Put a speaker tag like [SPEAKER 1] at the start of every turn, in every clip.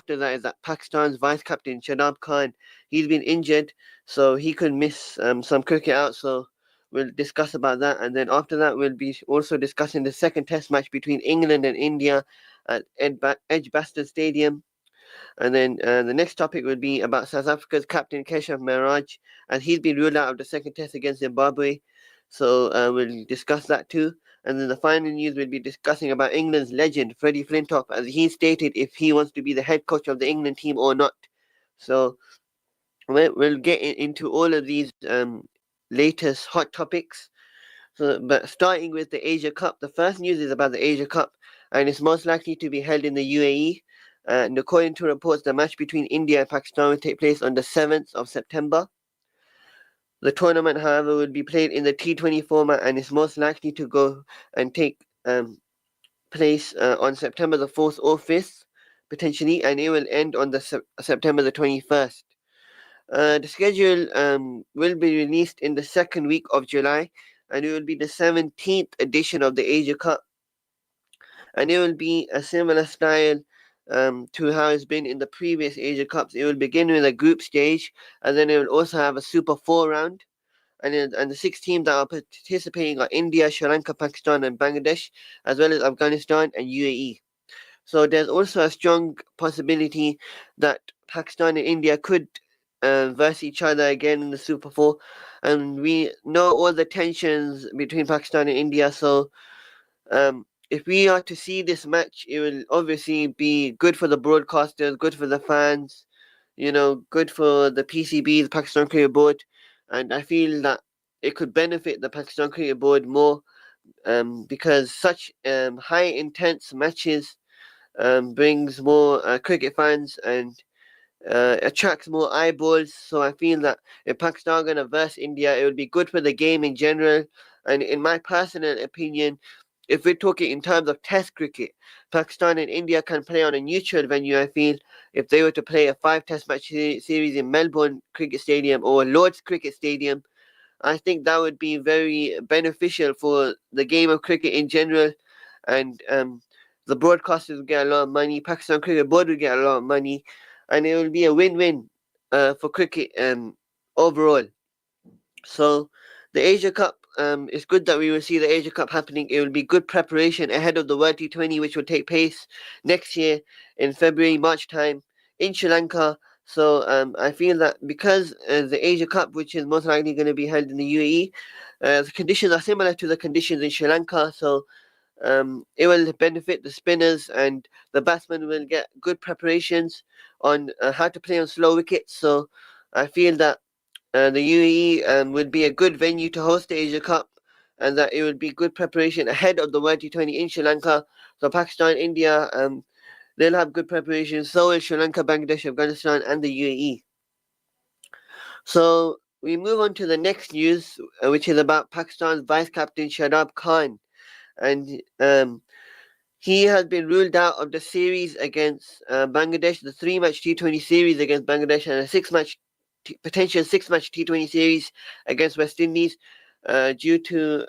[SPEAKER 1] after that is that Pakistan's vice captain Shadab Khan, he's been injured, so he could miss some cricket out. So we'll discuss about that, and then after that we'll be also discussing the second Test match between England and India at Edgbaston Stadium. And then the next topic would be about South Africa's captain Keshav Maharaj, and he's been ruled out of the second Test against Zimbabwe. So we'll discuss that too. And then the final news we'll be discussing about England's legend Freddie Flintoff, as he stated if he wants to be the head coach of the England team or not. So we'll get into all of these latest hot topics. So, but starting with the Asia Cup, the first news is about the Asia Cup, and it's most likely to be held in the UAE. And according to reports, the match between India and Pakistan will take place on the 7th of September. The tournament, however, will be played in the T20 format and is most likely to go and take place on September the 4th or 5th, potentially, and it will end on the September the 21st. The schedule will be released in the second week of July, and it will be the 17th edition of the Asia Cup. And it will be a similar style to how it's been in the previous Asia Cups. It will begin with a group stage, and then it will also have a Super 4 round. And the 6 teams that are participating are India, Sri Lanka, Pakistan, and Bangladesh, as well as Afghanistan and UAE. So there's also a strong possibility that Pakistan and India could verse each other again in the Super 4. And we know all the tensions between Pakistan and India, so if we are to see this match, it will obviously be good for the broadcasters, good for the fans, good for the PCB, the Pakistan Cricket Board, and I feel that it could benefit the Pakistan Cricket Board more because such high intense matches brings more cricket fans and attracts more eyeballs. So I feel that if Pakistan are going to verse India, it would be good for the game in general. And in my personal opinion, if we're talking in terms of Test cricket, Pakistan and India can play on a neutral venue. I feel if they were to play a 5 Test match series in Melbourne Cricket Stadium or Lord's Cricket Stadium, I think that would be very beneficial for the game of cricket in general. And the broadcasters would get a lot of money, Pakistan Cricket Board would get a lot of money, and it will be a win-win for cricket overall. So the Asia Cup, it's good that we will see the Asia Cup happening. It will be good preparation ahead of the World T20, which will take place next year in February, March time in Sri Lanka. So I feel that because the Asia Cup, which is most likely going to be held in the UAE, the conditions are similar to the conditions in Sri Lanka. So it will benefit the spinners, and the batsmen will get good preparations on how to play on slow wickets. So I feel that the UAE would be a good venue to host the Asia Cup, and that it would be good preparation ahead of the World T20 in Sri Lanka. So Pakistan, India, they'll have good preparation. So will Sri Lanka, Bangladesh, Afghanistan, and the UAE. So we move on to the next news, which is about Pakistan's vice captain Shadab Khan, and he has been ruled out of the series against Bangladesh, the 3-match T20 series against Bangladesh, and a potential 6-match T20 series against West Indies due to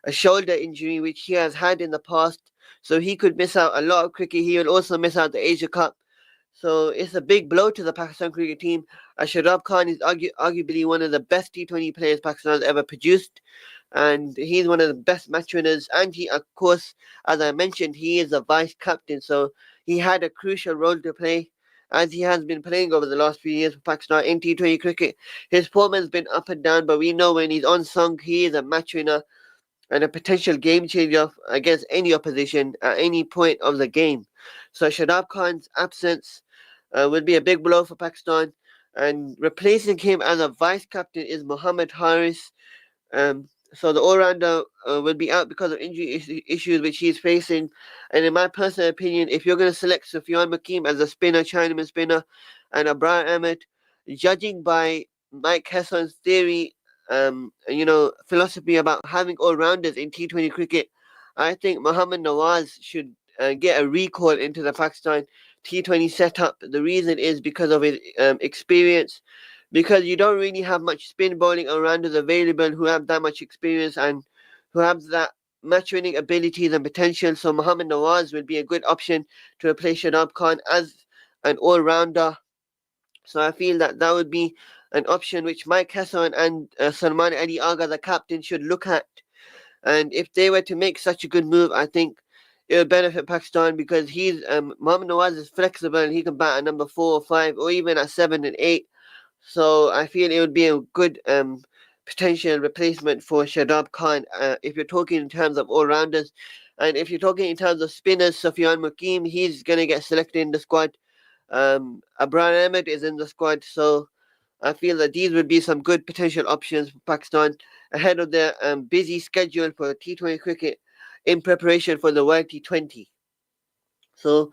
[SPEAKER 1] a shoulder injury which he has had in the past. So he could miss out a lot of cricket. He will also miss out the Asia Cup. So it's a big blow to the Pakistan cricket team. Shadab Khan is arguably one of the best T20 players Pakistan has ever produced. And he's one of the best match winners. And he, of course, as I mentioned, he is a vice captain. So he had a crucial role to play, as he has been playing over the last few years for Pakistan in T20 cricket. His form has been up and down, but we know when he's on song, he is a match winner and a potential game changer against any opposition at any point of the game. So Shadab Khan's absence will be a big blow for Pakistan, and replacing him as a vice captain is Mohammad Haris. So the all-rounder will be out because of injury issues which he's facing. And in my personal opinion, if you're going to select Sufyan Makeem as a spinner, Chinaman spinner, and Abrar Ahmed, judging by Mike Hesson's theory, philosophy about having all-rounders in T20 cricket, I think Mohammad Nawaz should get a recall into the Pakistan T20 setup. The reason is because of his experience, because you don't really have much spin bowling all-rounders available who have that much experience and who have that match-winning abilities and potential. So Mohammad Nawaz will be a good option to replace Shadab Khan as an all-rounder. So I feel that that would be an option which Mike Hassan and Salman Ali Agha, the captain, should look at. And if they were to make such a good move, I think it would benefit Pakistan because Mohammad Nawaz is flexible and he can bat at number 4 or 5 or even at 7 and 8. So I feel it would be a good potential replacement for Shadab Khan if you're talking in terms of all rounders. And if you're talking in terms of spinners, Sufyan Mukim, he's going to get selected in the squad. Abrar Ahmed is in the squad. So I feel that these would be some good potential options for Pakistan ahead of their busy schedule for T20 cricket in preparation for the World T20. So,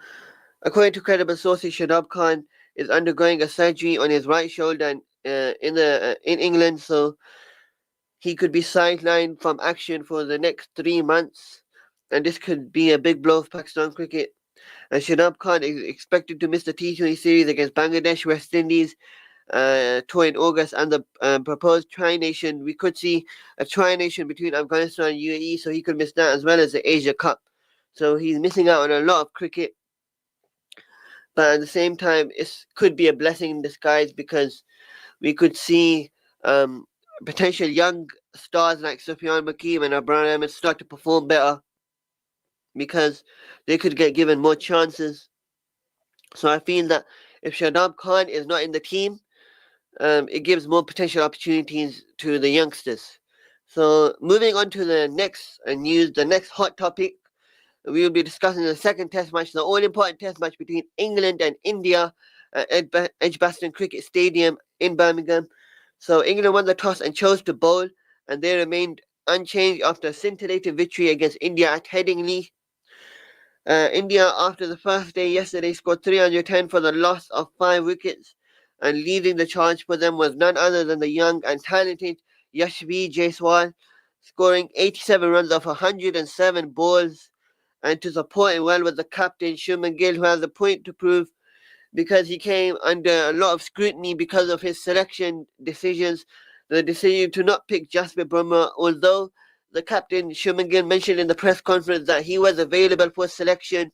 [SPEAKER 1] according to credible sources, Shadab Khan is undergoing a surgery on his right shoulder in England, so he could be sidelined from action for the next 3 months, and this could be a big blow for Pakistan cricket. And Shadab Khan is expected to miss the T20 series against Bangladesh, West Indies, tour in August, and the proposed tri-nation. We could see a tri-nation between Afghanistan and UAE, so he could miss that as well as the Asia Cup. So he's missing out on a lot of cricket, but at the same time, it could be a blessing in disguise because we could see um, potential young stars like Sufyan Mukim and Abrar Ahmed start to perform better because they could get given more chances. So I feel that if Shadab Khan is not in the team, it gives more potential opportunities to the youngsters. So moving on to the next news, the next hot topic, we will be discussing the second test match, the all-important test match between England and India at Edgbaston Cricket Stadium in Birmingham. So England won the toss and chose to bowl, and they remained unchanged after a scintillating victory against India at Headingley. India, after the first day yesterday, scored 310 for the loss of 5 wickets, and leading the charge for them was none other than the young and talented Yashvi Jaiswal, scoring 87 runs off 107 balls. And to support him well was the captain, Shuman Gill, who has a point to prove because he came under a lot of scrutiny because of his selection decisions. The decision to not pick Jasprit Bumrah, although the captain, Shuman Gill, mentioned in the press conference that he was available for selection,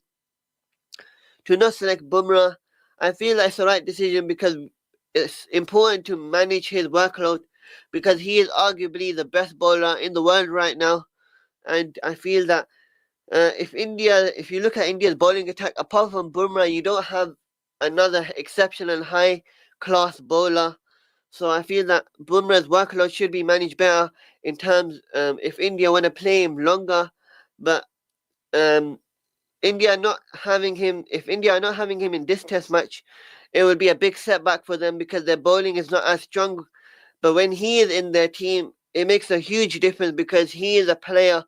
[SPEAKER 1] to not select Bumrah, I feel that's the right decision because it's important to manage his workload because he is arguably the best bowler in the world right now. And I feel that if you look at India's bowling attack, apart from Bumrah, you don't have another exceptional high class bowler. So I feel that Bumrah's workload should be managed better in terms if India want to play him longer. But um, India not having him, if India are not having him in this test match, it would be a big setback for them because their bowling is not as strong. But when he is in their team, it makes a huge difference because he is a player.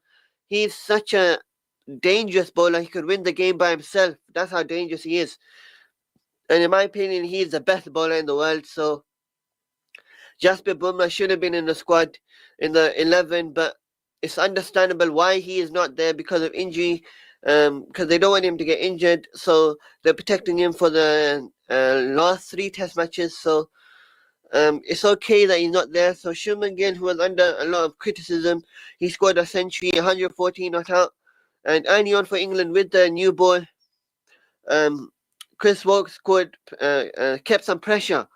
[SPEAKER 1] He's such a dangerous bowler. He could win the game by himself. That's how dangerous he is. And in my opinion, he is the best bowler in the world. So Jasprit Bumrah should have been in the squad in the 11, but it's understandable why he is not there because of injury. Because they don't want him to get injured, so they're protecting him for the last 3 test matches. So it's okay that he's not there. So Shuman Gill, who was under a lot of criticism, he scored a century, 114 not out, and early on for England with the new ball. Chris Woakes kept some pressure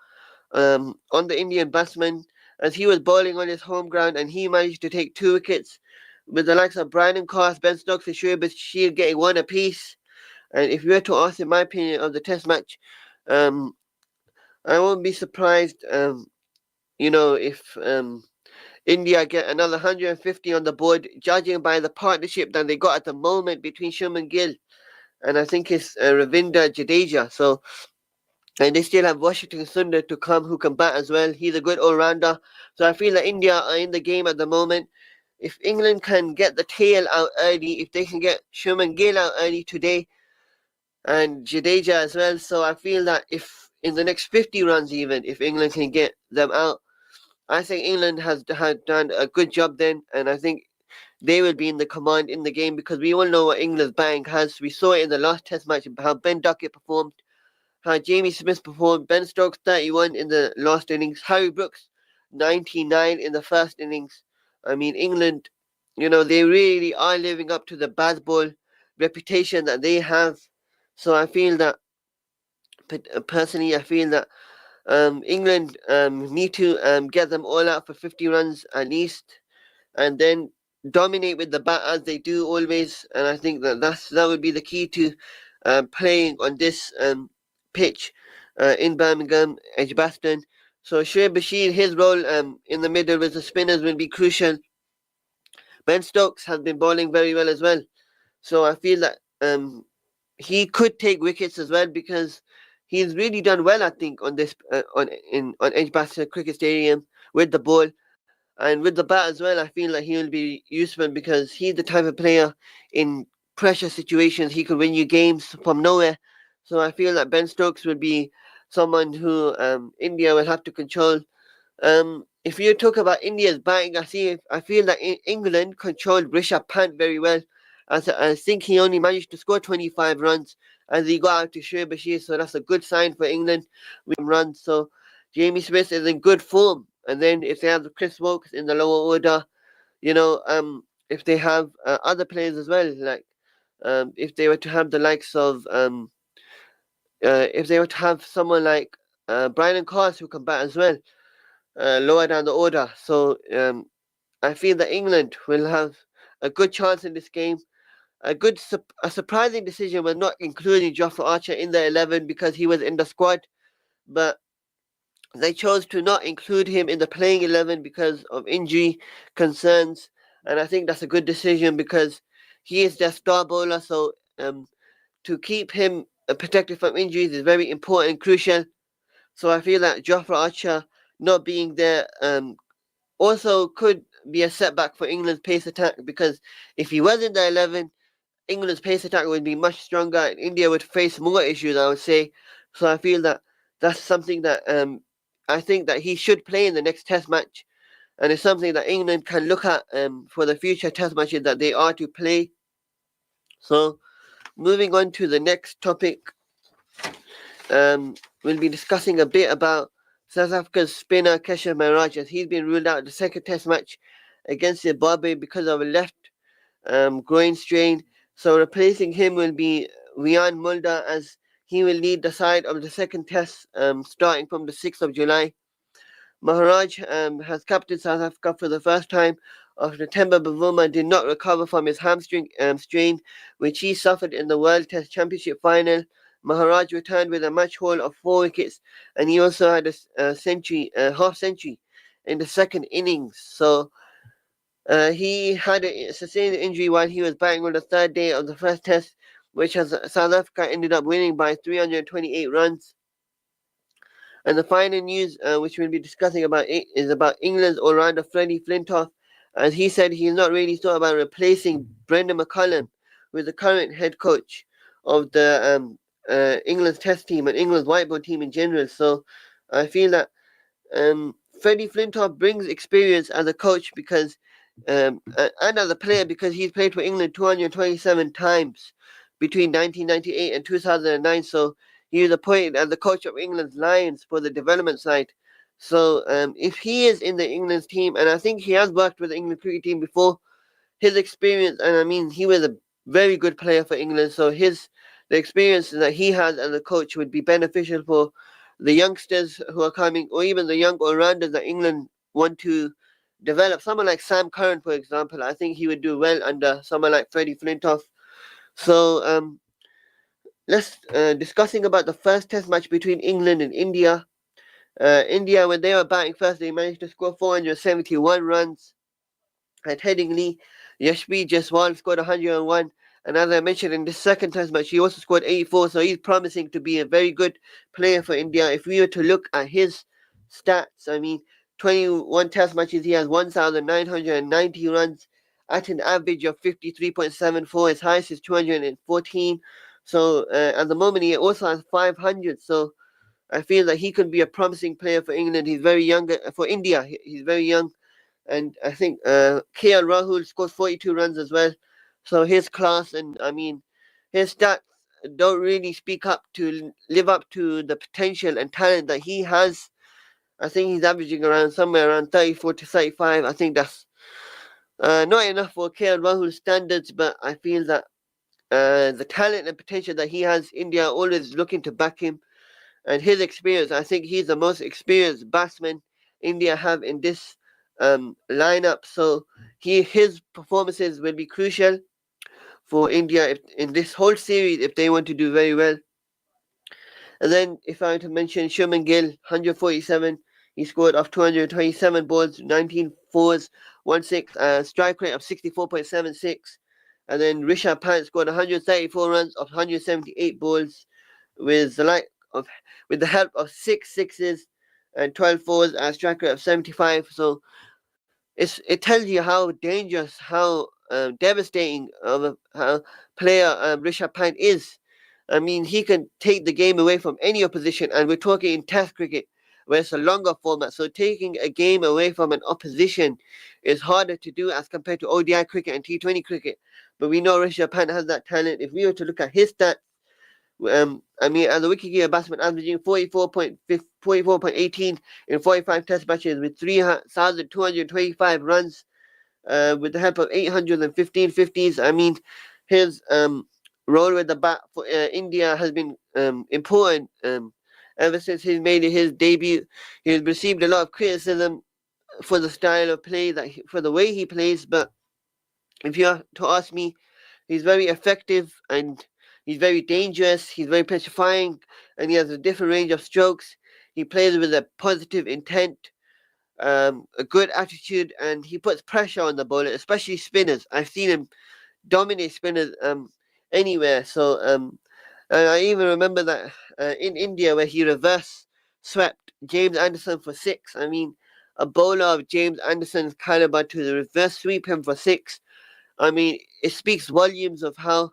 [SPEAKER 1] on the Indian batsman as he was bowling on his home ground, and he managed to take 2 wickets with the likes of Brandon Carr, Ben Stokes, and Shoaib Bashir getting 1 apiece. And if you were to ask in my opinion of the test match, I won't be surprised, if India get another 150 on the board, judging by the partnership that they got at the moment between Shuman Gill and I think it's Ravinder Jadeja. So, and they still have Washington Sundar to come who can bat as well. He's a good all-rounder. So I feel that India are in the game at the moment. If England can get the tail out early, if they can get Shuman Gill out early today and Jadeja as well. So I feel that if in the next 50 runs even, if England can get them out, I think England has done a good job then. And I think they will be in the command in the game because we all know what England's batting has. We saw it in the last test match, how Ben Duckett performed, how Jamie Smith performed, Ben Stokes 31 in the last innings, Harry Brooks 99 in the first innings. I mean, England, they really are living up to the Bazball reputation that they have. So I feel that Personally, I feel that England need to get them all out for 50 runs at least, and then dominate with the bat as they do always. And I think that would be the key to playing on this pitch in Birmingham, Edgbaston. So Shoaib Bashir, his role in the middle with the spinners will be crucial. Ben Stokes has been bowling very well as well. So I feel that he could take wickets as well because he's really done well, I think, on this on Edgbaston Cricket Stadium with the ball and with the bat as well. I feel like he will be useful because he's the type of player in pressure situations he could win you games from nowhere. So I feel that Ben Stokes will be someone who India will have to control. If you talk about India's batting, I feel that England controlled Rishabh Pant very well. I think he only managed to score 25 runs as he got out to Shoaib Bashir, so that's a good sign for England with runs. So Jamie Smith is in good form, and then if they have Chris Wokes in the lower order, if they have other players as well, like if they were to have the likes of if they were to have someone like Brian and Cars who can bat as well lower down the order. So I feel that England will have a good chance in this game. A surprising decision was not including Jofra Archer in the 11 because he was in the squad, but they chose to not include him in the playing 11 because of injury concerns, and I think that's a good decision because he is their star bowler. So to keep him protected from injuries is very important and crucial. So I feel that Jofra Archer not being there also could be a setback for England's pace attack because if he was in the 11, England's pace attack would be much stronger and India would face more issues, I would say. So I feel that that's something that I think that he should play in the next Test match, and it's something that England can look at for the future Test matches that they are to play. So moving on to the next topic, we'll be discussing a bit about South Africa's spinner Keshav Maharaj as he's been ruled out in the second Test match against Zimbabwe because of a left groin strain. So replacing him will be Rian Mulder as he will lead the side of the second Test starting from the 6th of July. Maharaj has captained South Africa for the first time after Temba Bavuma did not recover from his hamstring strain, which he suffered in the World Test Championship final. Maharaj returned with a match haul of 4 wickets, and he also had a half century in the second innings. So he had a sustained injury while he was batting on the third day of the first Test, which has South Africa ended up winning by 328 runs. And the final news, which we'll be discussing about, is about England's all-rounder Freddie Flintoff, as he said he's not really thought about replacing Brendan McCullum with the current head coach of the England's Test team and England's white ball team in general. So I feel that Freddie Flintoff brings experience as a coach because and as a player because he's played for England 227 times between 1998 and 2009. So he was appointed as the coach of England's Lions for the development side. So if he is in the England's team, and I think he has worked with the England cricket team before, his experience, and I mean he was a very good player for England. So the experience that he has as a coach would be beneficial for the youngsters who are coming, or even the young all-rounders that England want to develop. Someone like Sam Curran, for example, I think he would do well under someone like Freddie Flintoff. So let's discussing about the first Test match between England and India. India, when they were batting first, they managed to score 471 runs. At Headingley, Yashvi Jaiswal scored 101. And as I mentioned in the second Test match, he also scored 84. So he's promising to be a very good player for India. If we were to look at his stats, I mean, 21 Test matches, he has 1,990 runs at an average of 53.74. His highest is 214. So at the moment, he also has 500. So I feel that he could be a promising player for England. He's very young for India. He's very young. And I think KL Rahul scores 42 runs as well. So his class and I mean his stats don't really speak up to live up to the potential and talent that he has. I think he's averaging around somewhere around 34 to 35. I think that's not enough for KL Rahul's standards, but I feel that the talent and potential that he has, India are always looking to back him. and his experience. I think he's the most experienced batsman India have in this lineup. So his performances will be crucial for India in this whole series if they want to do very well. And then if I were to mention Sherman Gill, 147, he scored off 227 balls, 19 fours, 1 6, strike rate of 64.76. And then Rishabh Pant scored 134 runs off 178 balls with the like of with the help of 6 sixes and 12 fours at a strike rate of 75. So it tells you how dangerous, how devastating of a how player Rishabh Pant is. I mean, he can take the game away from any opposition, and we're talking in Test cricket, where it's a longer format. So taking a game away from an opposition is harder to do as compared to ODI cricket and T20 cricket. But we know Rishabh Pant has that talent. If we were to look at his stats, I mean, as a wicketkeeper batsman, averaging 44.18 in 45 Test matches with 3,225 runs with the help of 815 50s. I mean, his role with the bat for India has been important ever since he made his debut. He has received a lot of criticism for the style of play for the way he plays. But if you are to ask me, he's very effective and he's very dangerous. He's very petrifying, and he has a different range of strokes. He plays with a positive intent, a good attitude, and he puts pressure on the bowler, especially spinners. I've seen him dominate spinners anywhere. So and I even remember that in India where he reverse swept James Anderson for 6. I mean, a bowler of James Anderson's caliber to reverse sweep him for 6. I mean, it speaks volumes of how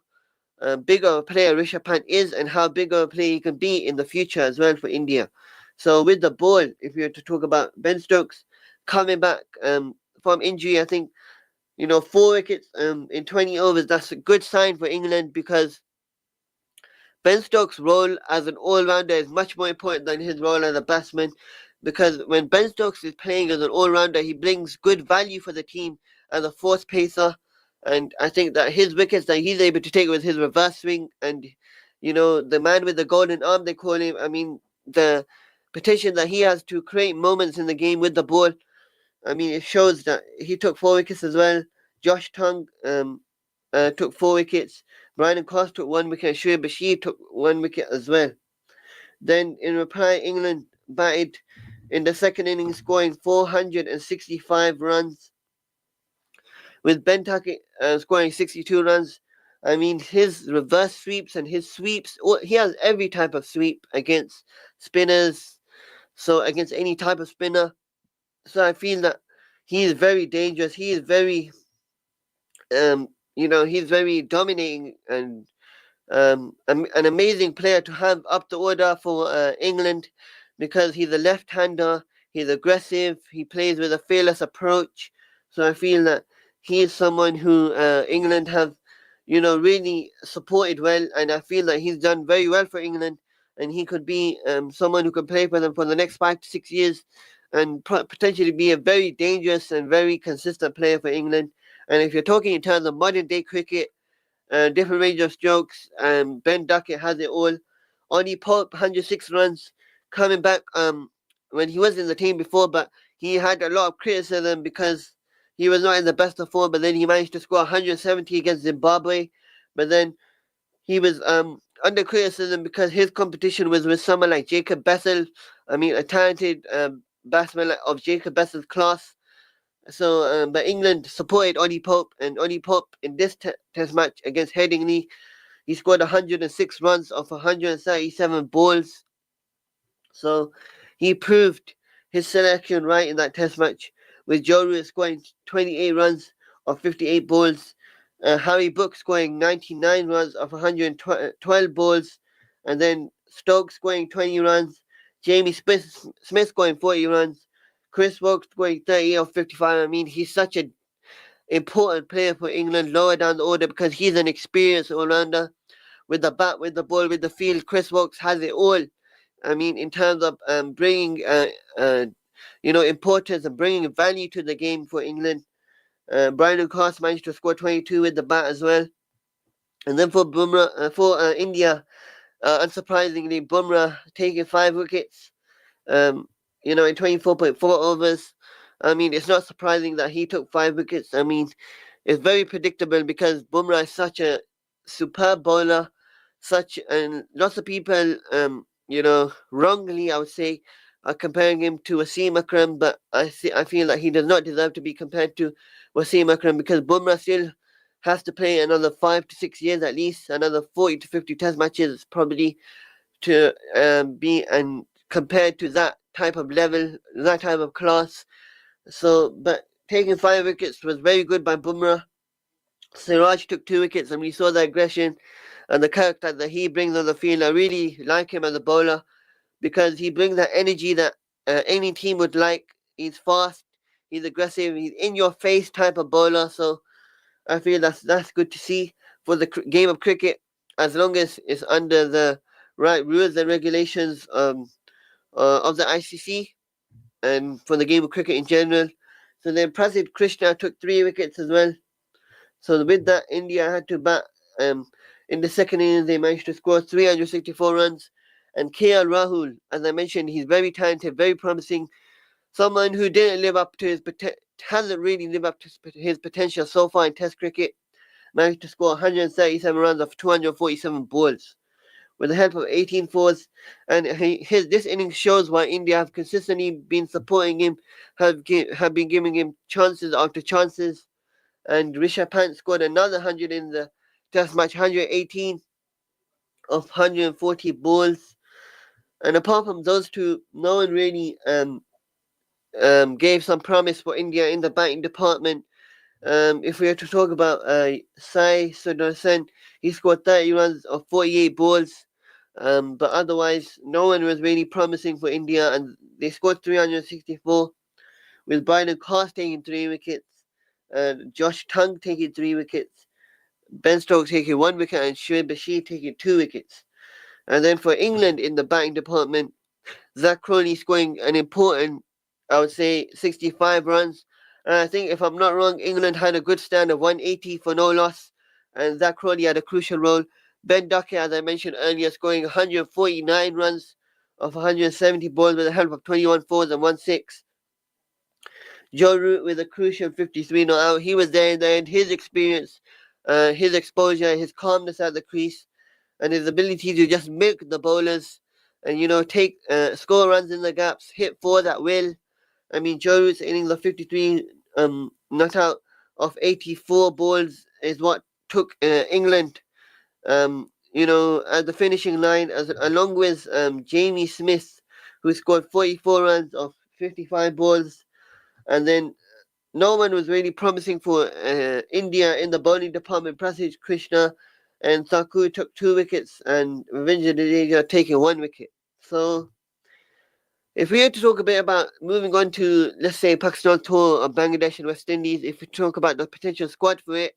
[SPEAKER 1] big of a player Rishabh Pant is and how big of a player he can be in the future as well for India. So with the ball, if you were to talk about Ben Stokes coming back from injury, I think 4 wickets in 20 overs. That's a good sign for England because Ben Stokes' role as an all-rounder is much more important than his role as a batsman. Because when Ben Stokes is playing as an all-rounder, he brings good value for the team as a force pacer. And I think that his wickets that he's able to take with his reverse swing and, the man with the golden arm, they call him. I mean, the potential that he has to create moments in the game with the ball. I mean, it shows that he took 4 wickets as well. Josh Tongue took 4 wickets. Brian Cross took 1 wicket. Shoaib Bashir took 1 wicket as well. Then, in reply, England batted in the second innings, scoring 465 runs, with Ben Tuckett scoring 62 runs. I mean, his reverse sweeps and his sweeps, he has every type of sweep against spinners, so against any type of spinner. So I feel that he is very dangerous. He is very, he's very dominating and an amazing player to have up the order for England because he's a left-hander. He's aggressive. He plays with a fearless approach. So I feel that he is someone who England have, really supported well, and I feel that he's done very well for England, and he could be someone who could play for them for the next 5 to 6 years, and potentially be a very dangerous and very consistent player for England. And if you're talking in terms of modern day cricket, different range of strokes, Ben Duckett has it all. Only Pope, 106 runs, coming back when he was in the team before, but he had a lot of criticism because he was not in the best of form, but then he managed to score 170 against Zimbabwe. But then he was under criticism because his competition was with someone like Jacob Bessel. I mean, a talented batsman of Jacob Bessel's class. So, but England supported Ollie Pope, and Ollie Pope in this test match against Headingley, he scored 106 runs off 137 balls. So, he proved his selection right in that test match, with Joe Root scoring 28 runs off 58 balls, Harry Brook scoring 99 runs off 112 balls, and then Stokes scoring 20 runs, Jamie Smith scoring 40 runs, Chris Woakes scoring 30 off 55. I mean, he's such an important player for England lower down the order because he's an experienced all-rounder. With the bat, with the ball, with the field, Chris Woakes has it all. I mean, in terms of bringing, importance and bringing value to the game for England. Brian Cross managed to score 22 with the bat as well. And then for India, Unsurprisingly, Bumrah taking 5 wickets. Um, in 24.4 overs. I mean, it's not surprising that he took 5 wickets. I mean, it's very predictable because Bumrah is such a superb bowler, and lots of people, wrongly, I would say, are comparing him to Wasim Akram, but I feel that he does not deserve to be compared to Wasim Akram because Bumrah still has to play another 5 to 6 years at least, another 40 to 50 test matches probably to be and compared to that type of level, that type of class. So, but taking 5 wickets was very good by Bumrah. Siraj took 2 wickets, and we saw the aggression and the character that he brings on the field. I really like him as a bowler because he brings that energy that any team would like. He's fast, he's aggressive, he's in your face type of bowler. So I feel that's good to see for the game of cricket, as long as it's under the right rules and regulations of the ICC and for the game of cricket in general. So then Prasid Krishna took 3 wickets as well. So with that, India had to bat. In the second innings, they managed to score 364 runs. And KL Rahul, as I mentioned, he's very talented, very promising. Someone who didn't live up to hasn't really lived up to his potential so far in Test cricket. Managed to score 137 runs off 247 balls with the help of 18 fours. And this innings shows why India have consistently been supporting him, have been giving him chances after chances. And Rishabh Pant scored another 100 in the Test match, 118 of 140 balls. And apart from those two, no one really gave some promise for India in the batting department. If we are to talk about Sai Sudarsan, he scored 30 runs of 48 balls. But otherwise, no one was really promising for India, and they scored 364 with Bryden Cross taking 3 wickets, and Josh Tongue taking 3 wickets, Ben Stokes taking 1 wicket, and Shoaib Bashir taking 2 wickets. And then for England in the batting department, Zach Crowley scoring an important, I would say, 65 runs. And I think, if I'm not wrong, England had a good stand of 180 for no loss, and Zach Crowley had a crucial role. Ben Duckett, as I mentioned earlier, scoring 149 runs of 170 balls with the help of 21 fours and 1 6. Joe Root with a crucial 53 not out. He was there in the end. His experience, his exposure, his calmness at the crease, and his ability to just milk the bowlers and take score runs in the gaps, hit fours at will. I mean, Joe Root's innings of 53 not out of 84 balls is what took England at the finishing line, along with Jamie Smith, who scored 44 runs of 55 balls. And then no one was really promising for India in the bowling department. Prasid Krishna and Thakur took 2 wickets, and Ravindra Jadeja taking 1 wicket. So, if we had to talk a bit about moving on to, let's say, Pakistan tour of Bangladesh and West Indies, if we talk about the potential squad for it,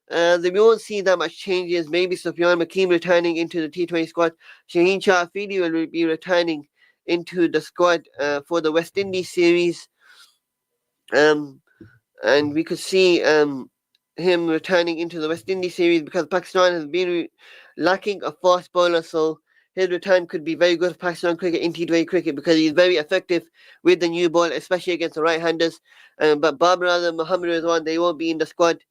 [SPEAKER 1] then we won't see that much changes. Maybe Sufyan Makeem returning into the T20 squad. Shaheen Shah Afridi will be returning into the squad for the West Indies series. And we could see him returning into the West Indies series because Pakistan has been lacking a fast bowler, so his return could be very good for Pakistan cricket in T20 cricket because he's very effective with the new ball, especially against the right-handers. But Babar Azam, Muhammad Rizwan, they won't be in the squad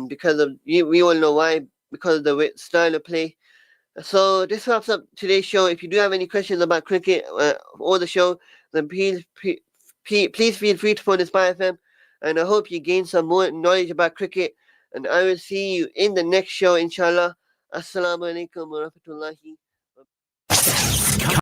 [SPEAKER 1] because of, we all know why, because of the style of play. So this wraps up today's show. If you do have any questions about cricket or the show, then please feel free to phone Inspire FM, and I hope you gain some more knowledge about cricket. And I will see you in the next show, inshallah. Assalamu alaikum wa rahmatullahi